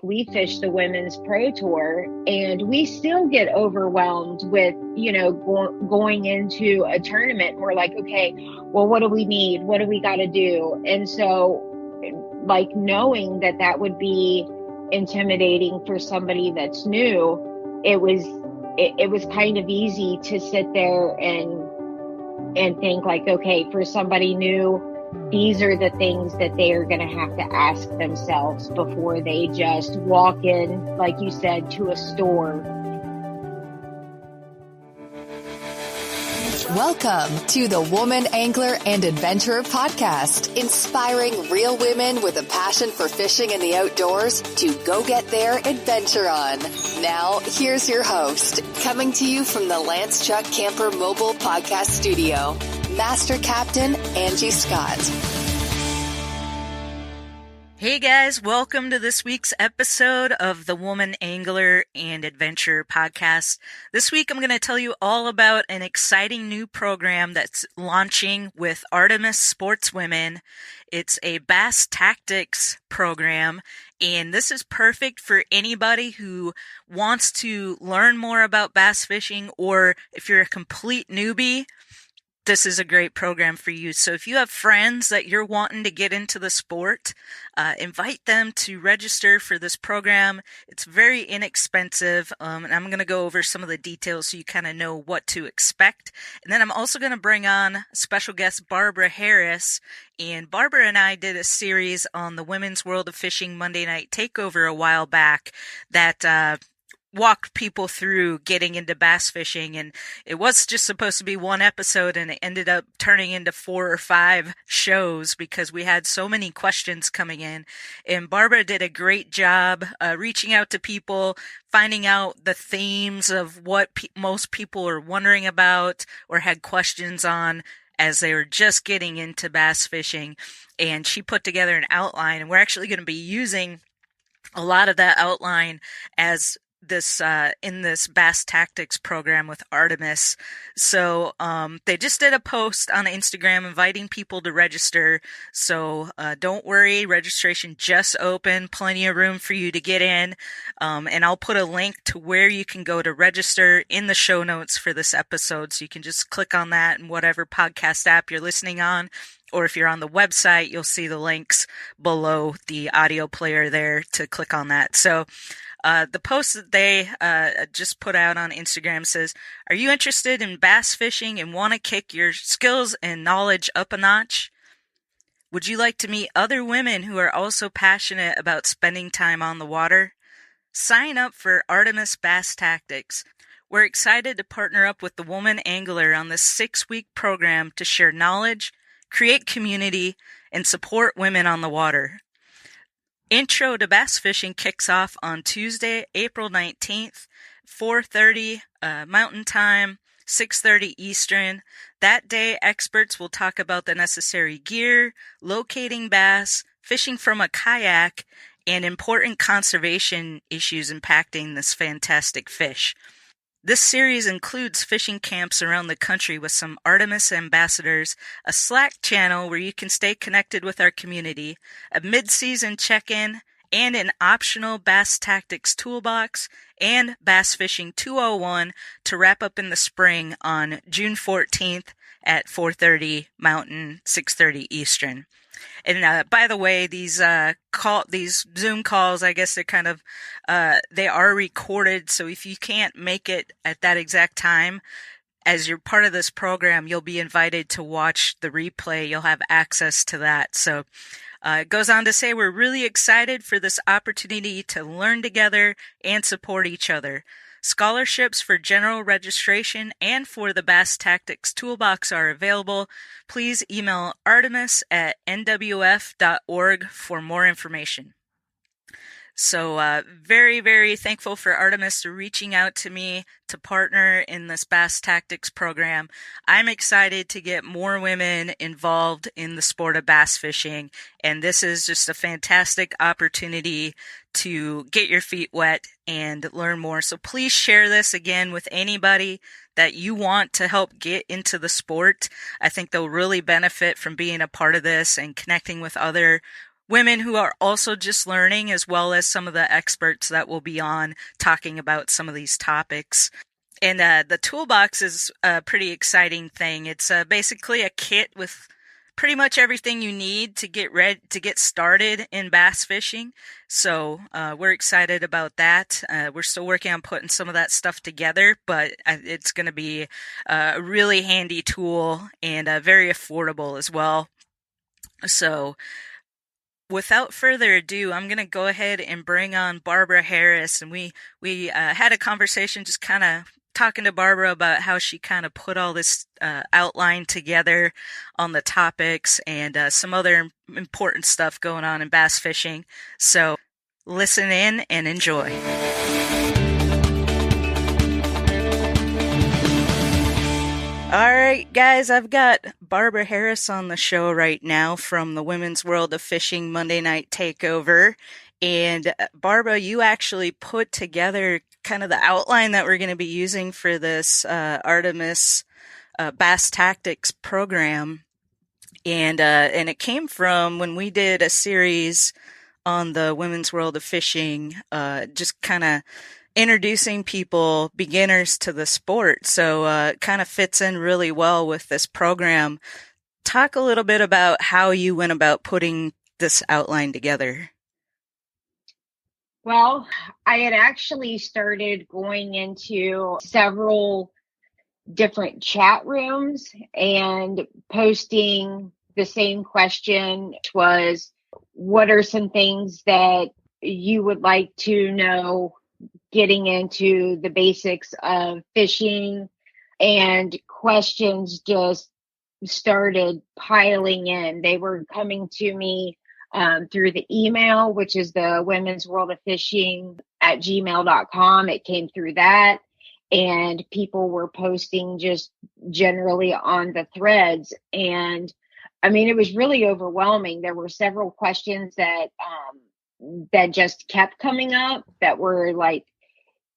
we fish the Women's Pro Tour, and we still get overwhelmed with, going into a tournament. We're like, okay, well, what do we need? What do we got to do? And so, like, knowing that would be intimidating for somebody that's new, it was kind of easy to sit there and think like, okay, for somebody new, these are the things that they are going to have to ask themselves before they just walk in, like you said, to a store. Welcome to the Woman Angler and Adventurer Podcast, inspiring real women with a passion for fishing and the outdoors to go get their adventure on. Now, here's your host, coming to you from the Lance Chuck Camper Mobile Podcast Studio, Master Captain Angie Scott. Hey guys, welcome to this week's episode of the Woman Angler and Adventurer Podcast. This week I'm going to tell you all about an exciting new program that's launching with Artemis Sportswomen. It's a Bass Tactics program, and this is perfect for anybody who wants to learn more about bass fishing, or if you're a complete newbie, this is a great program for you. So if you have friends that you're wanting to get into the sport, invite them to register for this program. It's very inexpensive, and I'm going to go over some of the details so you kind of know what to expect. And then I'm also going to bring on special guest Barbara Harris. And Barbara and I did a series on the Women's World of Fishing Monday Night Takeover a while back that walked people through getting into bass fishing, and it was just supposed to be one episode, and it ended up turning into 4 or 5 shows because we had so many questions coming in. And Barbara did a great job reaching out to people, finding out the themes of what most people are wondering about or had questions on as they were just getting into bass fishing. And she put together an outline, and we're actually going to be using a lot of that outline as this in this Bass Tactics program with Artemis. So they just did a post on Instagram inviting people to register. So don't worry, registration just opened, plenty of room for you to get in. And I'll put a link to where you can go to register in the show notes for this episode. So you can just click on that in whatever podcast app you're listening on. Or if you're on the website, you'll see the links below the audio player there to click on that. So the post that they just put out on Instagram says, "Are you interested in bass fishing and want to kick your skills and knowledge up a notch? Would you like to meet other women who are also passionate about spending time on the water? Sign up for Artemis Bass Tactics. We're excited to partner up with the Woman Angler on this 6-week program to share knowledge, create community, and support women on the water. Intro to Bass Fishing kicks off on Tuesday, April 19th, 4:30 Mountain Time, 6:30 Eastern. That day, experts will talk about the necessary gear, locating bass, fishing from a kayak, and important conservation issues impacting this fantastic fish. This series includes fishing camps around the country with some Artemis ambassadors, a Slack channel where you can stay connected with our community, a mid-season check-in, and an optional Bass Tactics Toolbox and Bass Fishing 201 to wrap up in the spring on June 14th at 4:30 Mountain, 6:30 Eastern. And by the way, these Zoom calls, I guess they're kind of they are recorded. So if you can't make it at that exact time, as you're part of this program, you'll be invited to watch the replay. You'll have access to that. So it goes on to say, we're really excited for this opportunity to learn together and support each other. Scholarships for general registration and for the Bass Tactics Toolbox are available. Please email artemis@nwf.org for more information. So very, very thankful for Artemis reaching out to me to partner in this Bass Tactics program. I'm excited to get more women involved in the sport of bass fishing, and this is just a fantastic opportunity to get your feet wet and learn more. So please share this again with anybody that you want to help get into the sport. I think they'll really benefit from being a part of this and connecting with other women who are also just learning, as well as some of the experts that will be on talking about some of these topics. And the toolbox is a pretty exciting thing. It's basically a kit with pretty much everything you need to get ready to get started in bass fishing. So we're excited about that. We're still working on putting some of that stuff together, but it's going to be a really handy tool and very affordable as well. So without further ado, I'm going to go ahead and bring on Barbara Harris. And we had a conversation just kind of talking to Barbara about how she kind of put all this outline together on the topics and some other important stuff going on in bass fishing. So listen in and enjoy. All right, guys, I've got Barbara Harris on the show right now from the Women's World of Fishing Monday Night Takeover. And Barbara, you actually put together kind of the outline that we're going to be using for this Artemis Bass Tactics program. And it came from when we did a series on the Women's World of Fishing, just kind of introducing people, beginners to the sport. So it kind of fits in really well with this program. Talk a little bit about how you went about putting this outline together. Well, I had actually started going into several different chat rooms and posting the same question, which was, what are some things that you would like to know getting into the basics of fishing? And questions just started piling in. They were coming to me through the email, which is the Women's World of Fishing at gmail.com. It came through that. And people were posting just generally on the threads. And I mean, it was really overwhelming. There were several questions that just kept coming up that were like,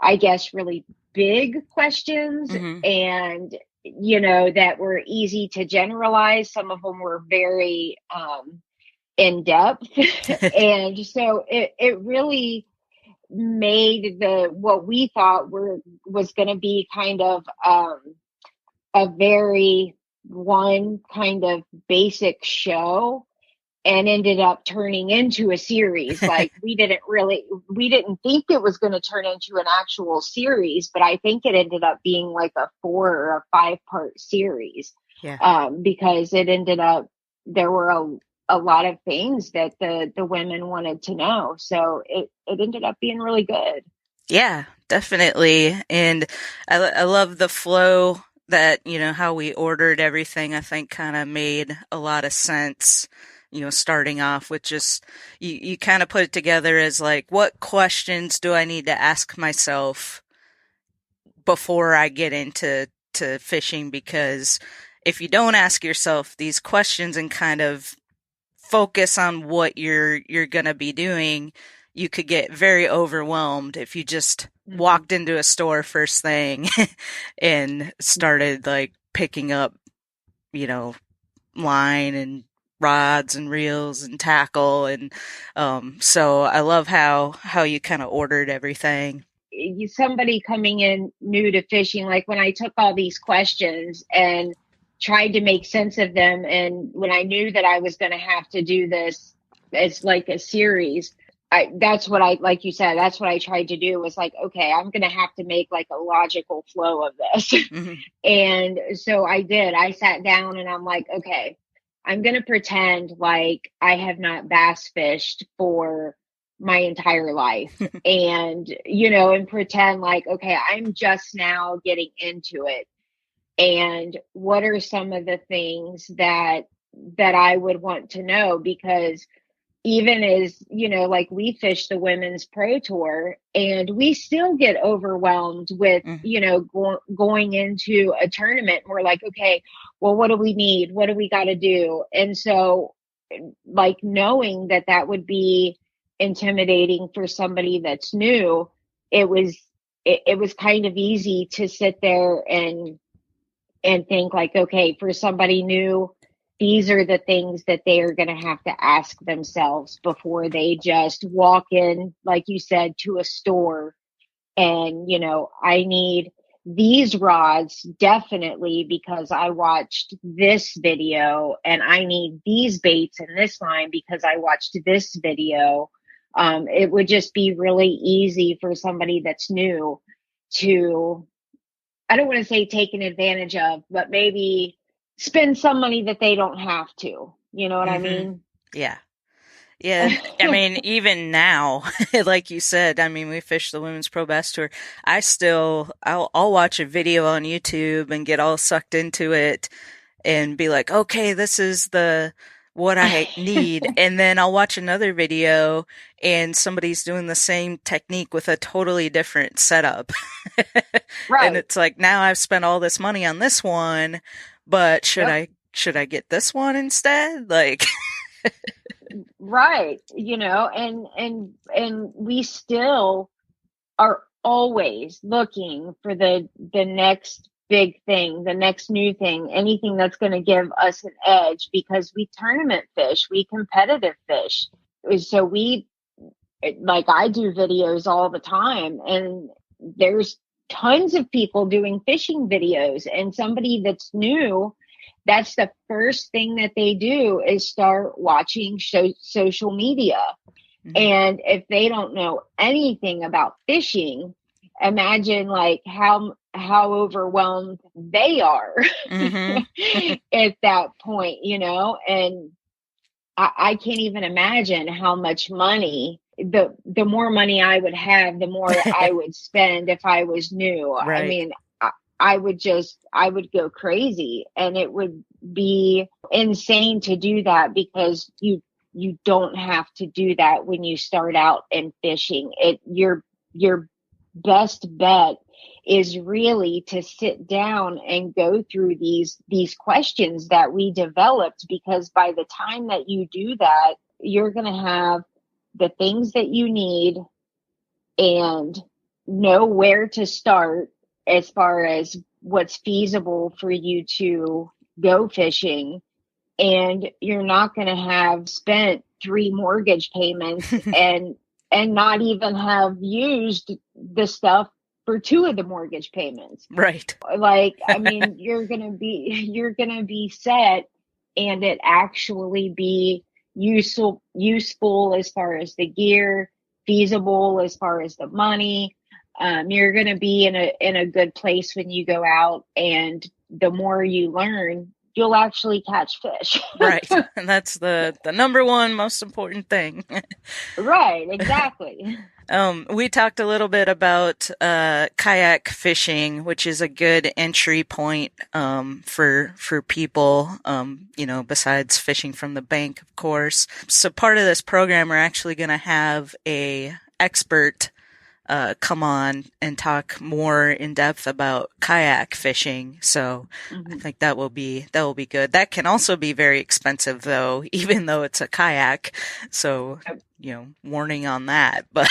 I guess, really big questions. Mm-hmm. And, you know, that were easy to generalize. Some of them were very in depth. And so it really made what we thought was going to be kind of a very one kind of basic show, and ended up turning into a series. Like we didn't think it was going to turn into an actual series, but I think it ended up being like a 4 or a 5-part series. Yeah. Because it ended up, there were a lot of things that the women wanted to know. So it ended up being really good. Yeah, definitely. And I love the flow that, you know, how we ordered everything, I think kind of made a lot of sense, you know, starting off with just, you kind of put it together as like, what questions do I need to ask myself before I get into fishing? Because if you don't ask yourself these questions and kind of focus on what you're going to be doing, you could get very overwhelmed if you just walked into a store first thing and started like picking up, you know, line and rods and reels and tackle. And so I love how you kind of ordered everything. Somebody coming in new to fishing, like when I took all these questions and tried to make sense of them, and when I knew that I was going to have to do this as like a series, that's what I, like you said, that's what I tried to do, was like, okay, I'm going to have to make like a logical flow of this. Mm-hmm. And so I did. I sat down and I'm like, okay, I'm going to pretend like I have not bass fished for my entire life and, you know, and pretend like, okay, I'm just now getting into it. And what are some of the things that I would want to know? Because even as, you know, like we fish the Women's Pro Tour and we still get overwhelmed with, you know, going into a tournament. We're like, okay, well, what do we need? What do we got to do? And so like knowing that would be intimidating for somebody that's new, it was kind of easy to sit there and think like, okay, for somebody new, these are the things that they are going to have to ask themselves before they just walk in, like you said, to a store and, I need these rods definitely because I watched this video, and I need these baits in this line because I watched this video. It would just be really easy for somebody that's new to, I don't want to say taken advantage of, but maybe spend some money that they don't have to. You know what I mean? Yeah. Yeah, and I mean, even now, like you said, I mean, we fish the Women's Pro Bass Tour. I'll watch a video on YouTube and get all sucked into it and be like, okay, this is what I need. And then I'll watch another video and somebody's doing the same technique with a totally different setup. Right. And it's like, now I've spent all this money on this one, but should I get this one instead? Like, right. And we still are always looking for the next big thing, the next new thing, anything that's going to give us an edge, because we tournament fish, we competitive fish. So I do videos all the time, and there's tons of people doing fishing videos, and somebody that's new, that's the first thing that they do is start watching social media. Mm-hmm. And if they don't know anything about fishing, imagine like how overwhelmed they are mm-hmm. at that point, and I can't even imagine how much money, the more money I would have, the more I would spend if I was new. Right. I mean, I would go crazy, and it would be insane to do that, because you don't have to do that when you start out in fishing. Your best bet is really to sit down and go through these questions that we developed, because by the time that you do that, you're going to have the things that you need and know where to start as far as what's feasible for you to go fishing. And you're not going to have spent 3 mortgage payments and not even have used the stuff for 2 of the mortgage payments. Right. Like, I mean, you're going to be set, and it actually be useful as far as the gear, feasible as far as the money. You're going to be in a good place when you go out, and the more you learn, you'll actually catch fish. Right. And that's the number one most important thing. Right. Exactly. We talked a little bit about kayak fishing, which is a good entry point for people, besides fishing from the bank, of course. So part of this program, we're actually going to have a expert come on and talk more in depth about kayak fishing. So mm-hmm. I think that will be good. That can also be very expensive though, even though it's a kayak. So, warning on that, but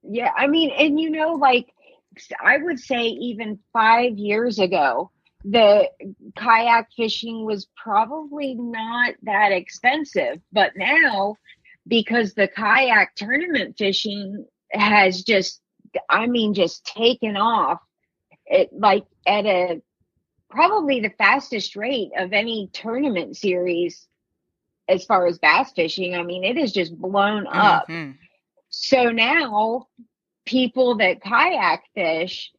yeah, I mean, and like I would say even 5 years ago, the kayak fishing was probably not that expensive, but now, because the kayak tournament fishing has just taken off, it like at probably the fastest rate of any tournament series as far as bass fishing. I mean, it has just blown up. Mm-hmm. So now people that kayak fish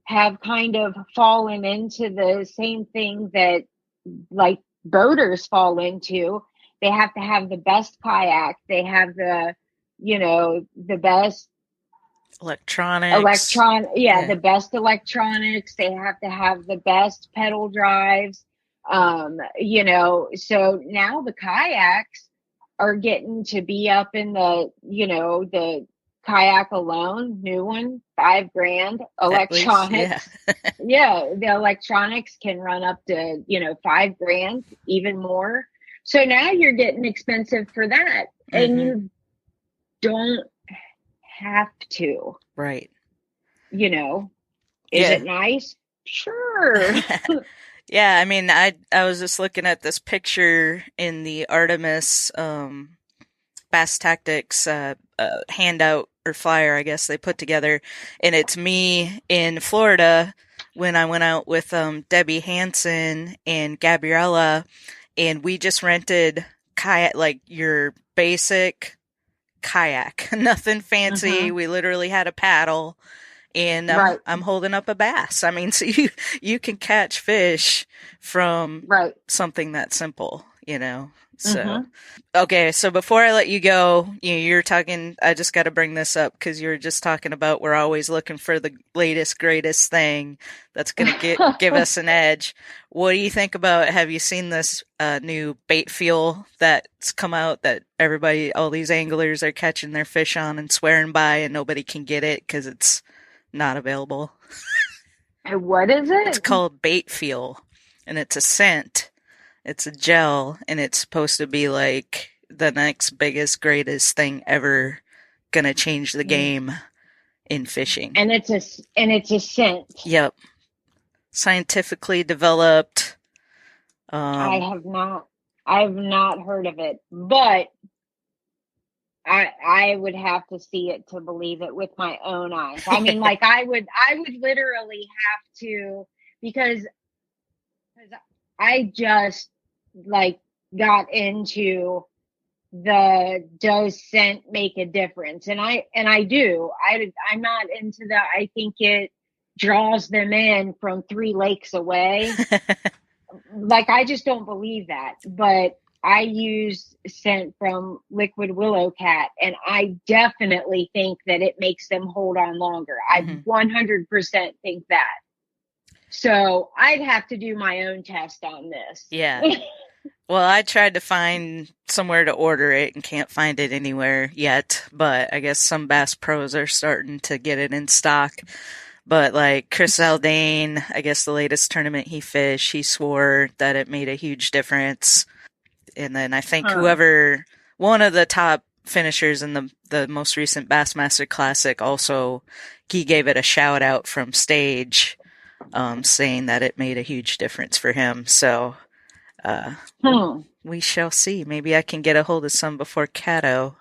have kind of fallen into the same thing that like boaters fall into. They have to have the best kayak. They have the best electronics. The best electronics. They have to have the best pedal drives. So now the kayaks are getting to be up in the kayak alone, new one, $5,000. Electronics. Yeah. The electronics can run up to, $5,000, even more. So now you're getting expensive for that. Mm-hmm. And you don't have to. Right. Is it nice? Sure. Yeah, I mean, I was just looking at this picture in the Artemis Bass Tactics handout or flyer, I guess they put together, and it's me in Florida when I went out with Debbie Hansen and Gabriella, and we just rented kayak, like your basic kayak, nothing fancy. We literally had a paddle. And I'm holding up a bass. I mean, so you can catch fish from something that simple, you know? So, okay. So before I let you go, you're talking, I just got to bring this up because you were just talking about we're always looking for the latest, greatest thing that's going to give us an edge. What do you think about, have you seen this new bait fuel that's come out that everybody, all these anglers are catching their fish on and swearing by, and nobody can get it because it's not available? And what is it? It's called bait fuel, and it's a scent. It's a gel, and it's supposed to be like the next biggest, greatest thing ever, gonna change the game in fishing. And it's a scent. Yep. Scientifically developed. I have not heard of it, but I would have to see it to believe it with my own eyes. I mean, like I would literally have to, because I just like got into the does scent make a difference, and I do. I'm not into that. I think it draws them in from 3 lakes away. Like, I just don't believe that, but I use scent from Liquid Willow Cat, and I definitely think that it makes them hold on longer. I 100% think that. So I'd have to do my own test on this. Yeah. Well, I tried to find somewhere to order it and can't find it anywhere yet, but I guess some Bass Pros are starting to get it in stock. But like Chris Zaldane, I guess the latest tournament he fished, he swore that it made a huge difference. And then I think one of the top finishers in the most recent Bassmaster Classic, also, he gave it a shout out from stage, saying that it made a huge difference for him. So, we shall see. Maybe I can get a hold of some before Cato.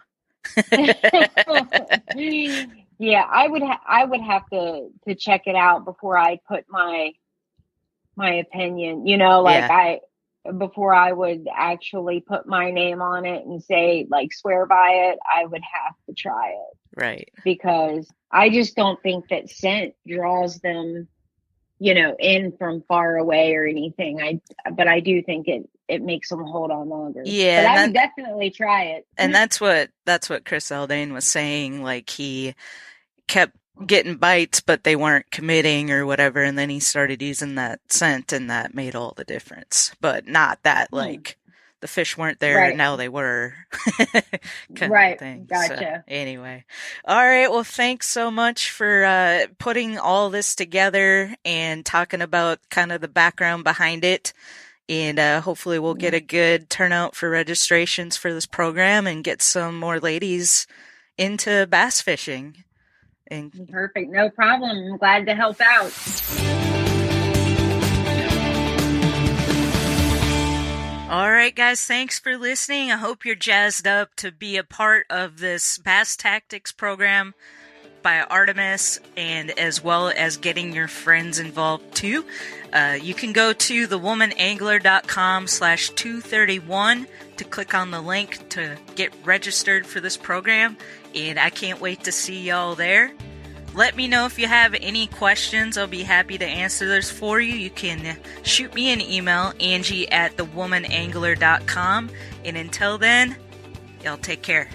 Yeah, I would have to check it out before I put my opinion, before I would actually put my name on it and say, like, swear by it, I would have to try it. Right. Because I just don't think that scent draws them, in from far away or anything. But I do think it makes them hold on longer. Yeah. But I would definitely try it. And that's what Chris Zaldane was saying. Like, he kept getting bites, but they weren't committing or whatever, and then he started using that scent, and that made all the difference. But not that like the fish weren't there and now they were. Kind of thing. Gotcha. So, anyway, all right, well, thanks so much for putting all this together and talking about kind of the background behind it, and hopefully we'll get a good turnout for registrations for this program and get some more ladies into bass fishing. Perfect. No problem. I'm glad to help out. All right, guys. Thanks for listening. I hope you're jazzed up to be a part of this Bass Tactics program by Artemis, and as well as getting your friends involved too. You can go to thewomanangler.com/231 to click on the link to get registered for this program, and I can't wait to see y'all there. Let me know if you have any questions. I'll be happy to answer those for you. You can shoot me an email, Angie@thewomanangler.com. And until then, y'all take care.